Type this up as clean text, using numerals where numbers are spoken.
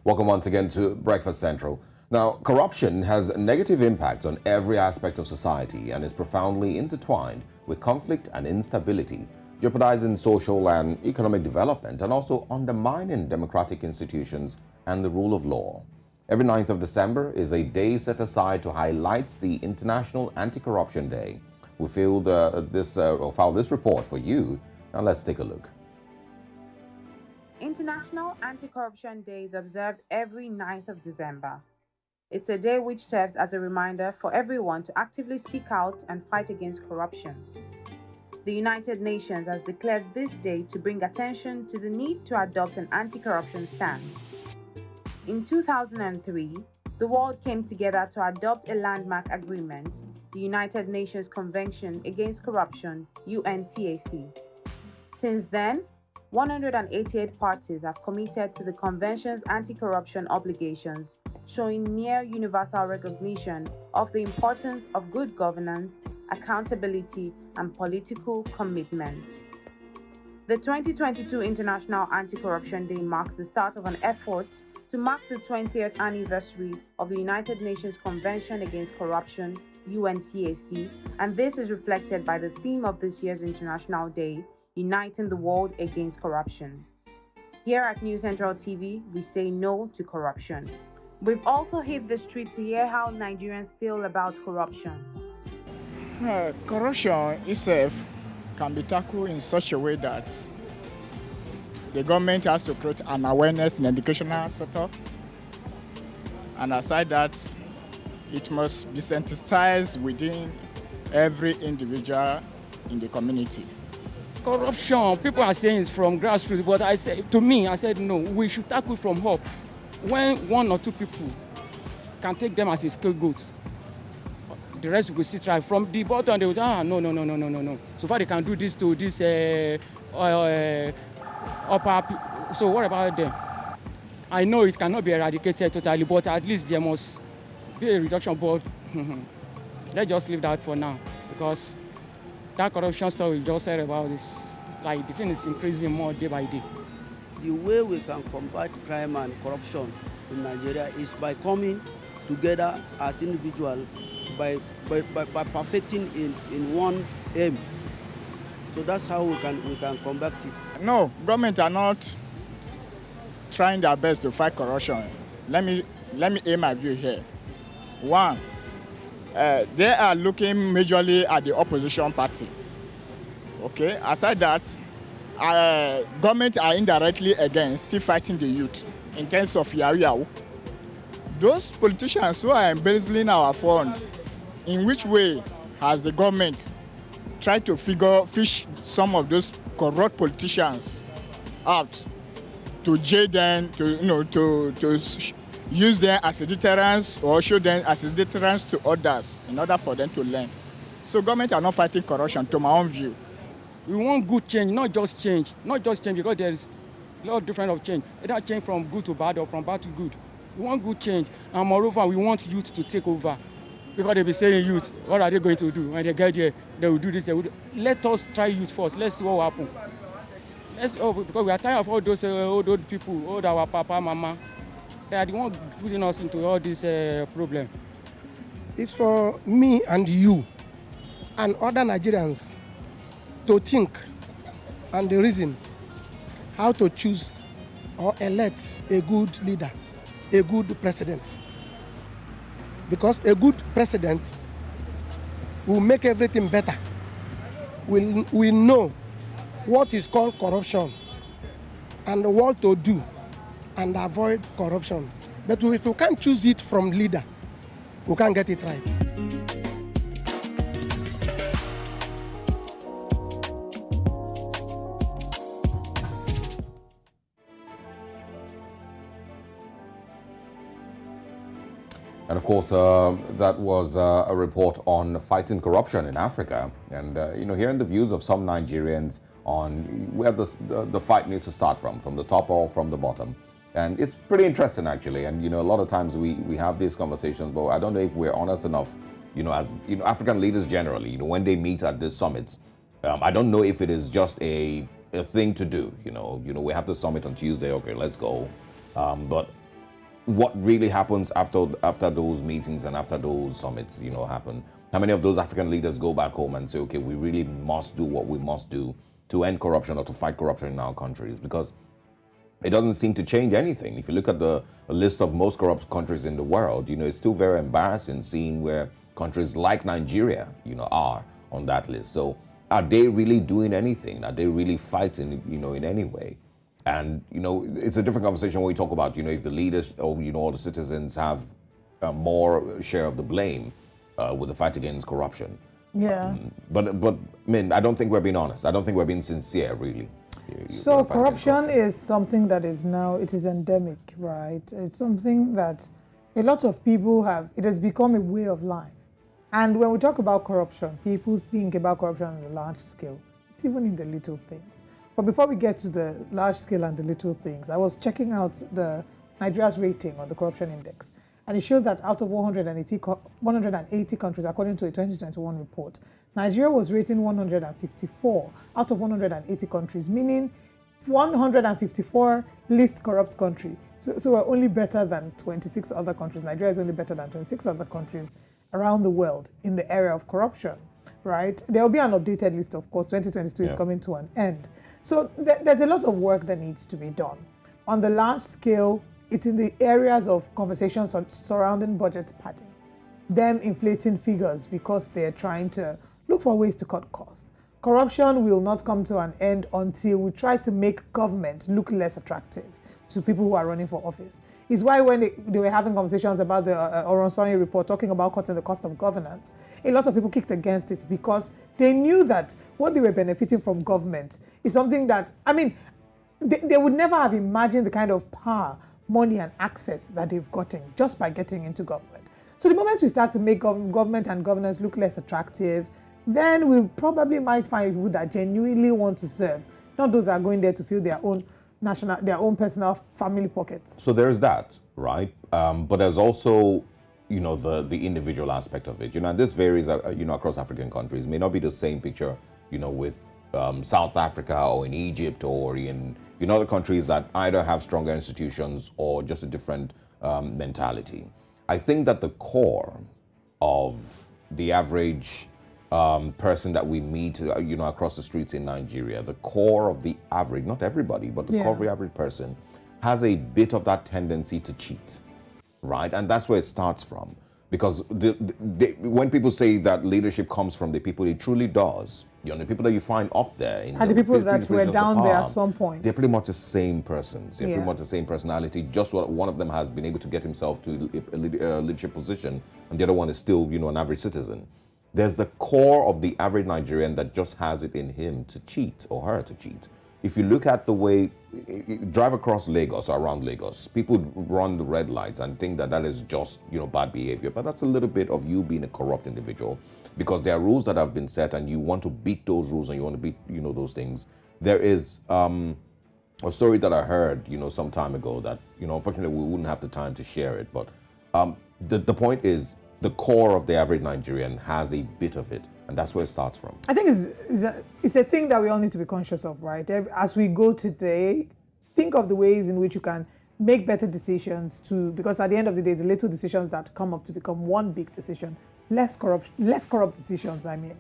Welcome once again to Breakfast Central. Now, corruption has a negative impact on every aspect of society and is profoundly intertwined with conflict and instability, jeopardizing social and economic development and also undermining democratic institutions and the rule of law. Every 9th of December is a day set aside to highlight the International Anti-Corruption Day. We filed this report for you. Now let's take a look. International Anti-Corruption Day is observed every 9th of December. It's a day which serves as a reminder for everyone to actively speak out and fight against corruption. The United Nations has declared this day to bring attention to the need to adopt an anti-corruption stance. In 2003, the world came together to adopt a landmark agreement, the United Nations Convention Against Corruption, UNCAC. Since then, 188 parties have committed to the Convention's anti-corruption obligations, showing near universal recognition of the importance of good governance, accountability, and political commitment. The 2022 International Anti-Corruption Day marks the start of an effort to mark the 20th anniversary of the United Nations Convention Against Corruption, UNCAC, and this is reflected by the theme of this year's International Day, Uniting the World Against Corruption. Here at News Central TV, we say no to corruption. We've also hit the streets to hear how Nigerians feel about corruption. Corruption itself can be tackled in such a way that the government has to create an awareness in educational sector, and aside that, it must be sensitized within every individual in the community. Corruption, people are saying it's from grassroots, but I said no, we should tackle from up. When one or two people can take them as a scapegoat, the rest will sit right from the bottom. They will say, no. So far they can do this to this upper. So what about them? I know it cannot be eradicated totally, but at least there must be a reduction. But let's just leave that for now, because that corruption stuff we just said about this, like the thing is increasing more day by day. The way we can combat crime and corruption in Nigeria is by coming together as individuals, by perfecting in one aim. So that's how we can combat it. No, government are not trying their best to fight corruption. Let me aim my view here. One, they are looking majorly at the opposition party. Okay, aside that, government are indirectly against still fighting the youth in terms of yahoo. Those politicians who are embezzling our fund, in which way has the government tried to fish some of those corrupt politicians out to jail them, to use them as a deterrence or show them as a deterrence to others in order for them to learn. So government are not fighting corruption, to my own view. We want good change, not just change because there is a lot of different of change. Either change from good to bad or from bad to good. We want good change, and moreover, we want youth to take over. Because they be saying youth, what are they going to do? When they get here, they will do this, they will do. Let us try youth first. Let's see what will happen. Because we are tired of all those old people, all our papa, mama. They are the ones putting us into all this problem. It's for me and you and other Nigerians to think and reason how to choose or elect a good leader, a good president. Because a good president will make everything better. We know what is called corruption and what to do and avoid corruption. But if you can't choose it from leader, we can't get it right. And of course, that was a report on fighting corruption in Africa. And, hearing the views of some Nigerians on where the fight needs to start from the top or from the bottom. And it's pretty interesting, actually. And, a lot of times we have these conversations, but I don't know if we're honest enough, as African leaders generally, when they meet at these summits. I don't know if it is just a thing to do. We have the summit on Tuesday. Okay, let's go. But what really happens after those meetings and after those summits, happen? How many of those African leaders go back home and say, okay, we really must do what we must do to end corruption or to fight corruption in our countries? Because it doesn't seem to change anything. If you look at the list of most corrupt countries in the world, it's still very embarrassing seeing where countries like Nigeria, are on that list. So are they really doing anything? Are they really fighting, in any way? And, it's a different conversation when we talk about, if the leaders or, all the citizens have more share of the blame with the fight against corruption. Yeah. But I mean, I don't think we're being honest. I don't think we're being sincere, really. So corruption is something that is now, it is endemic, right? It's something that a lot of people have, it has become a way of life. And when we talk about corruption, people think about corruption on a large scale. It's even in the little things. But before we get to the large scale and the little things, I was checking out the Nigeria's rating on the corruption index. And it showed that out of 180 countries, according to a 2021 report, Nigeria was rating 154 out of 180 countries, meaning 154 least corrupt country. So we're only better than 26 other countries. Nigeria is only better than 26 other countries around the world in the area of corruption, right? There will be an updated list, of course. 2022 is coming to an end. So there's a lot of work that needs to be done. On the large scale, it's in the areas of conversations surrounding budget padding, them inflating figures because they're trying to look for ways to cut costs. Corruption will not come to an end until we try to make government look less attractive to people who are running for office. It's why when they were having conversations about the Oronsoni report talking about cutting the cost of governance, a lot of people kicked against it because they knew that what they were benefiting from government is something that, I mean, they would never have imagined the kind of power, money and access that they've gotten just by getting into government. So the moment we start to make government and governance look less attractive, then we probably might find people that genuinely want to serve, not those that are going there to fill their own personal family pockets. So there's that, right? But there's also, the individual aspect of it. And this varies, across African countries. It may not be the same picture, with South Africa or in Egypt or in other countries that either have stronger institutions or just a different mentality. I think that the core of the average person that we meet, across the streets in Nigeria, the core of the average, not everybody, but the core of the average person has a bit of that tendency to cheat, right? And that's where it starts from. Because when people say that leadership comes from the people, it truly does. The people that you find up there. And the people that were down there at some point. They're pretty much the same persons. They're pretty much the same personality. Just what one of them has been able to get himself to a leadership position, and the other one is still, an average citizen. There's the core of the average Nigerian that just has it in him to cheat or her to cheat. If you look at the way, drive across Lagos or around Lagos, people run the red lights and think that is just, bad behavior. But that's a little bit of you being a corrupt individual, because there are rules that have been set and you want to beat those rules and you want to beat, those things. There is a story that I heard, some time ago that, unfortunately we wouldn't have the time to share it. But the point is, the core of the average Nigerian has a bit of it, and that's where it starts from. I think it's a thing that we all need to be conscious of, right? As we go today, think of the ways in which you can make better decisions because at the end of the day, it's little decisions that come up to become one big decision. Less corrupt decisions, I mean.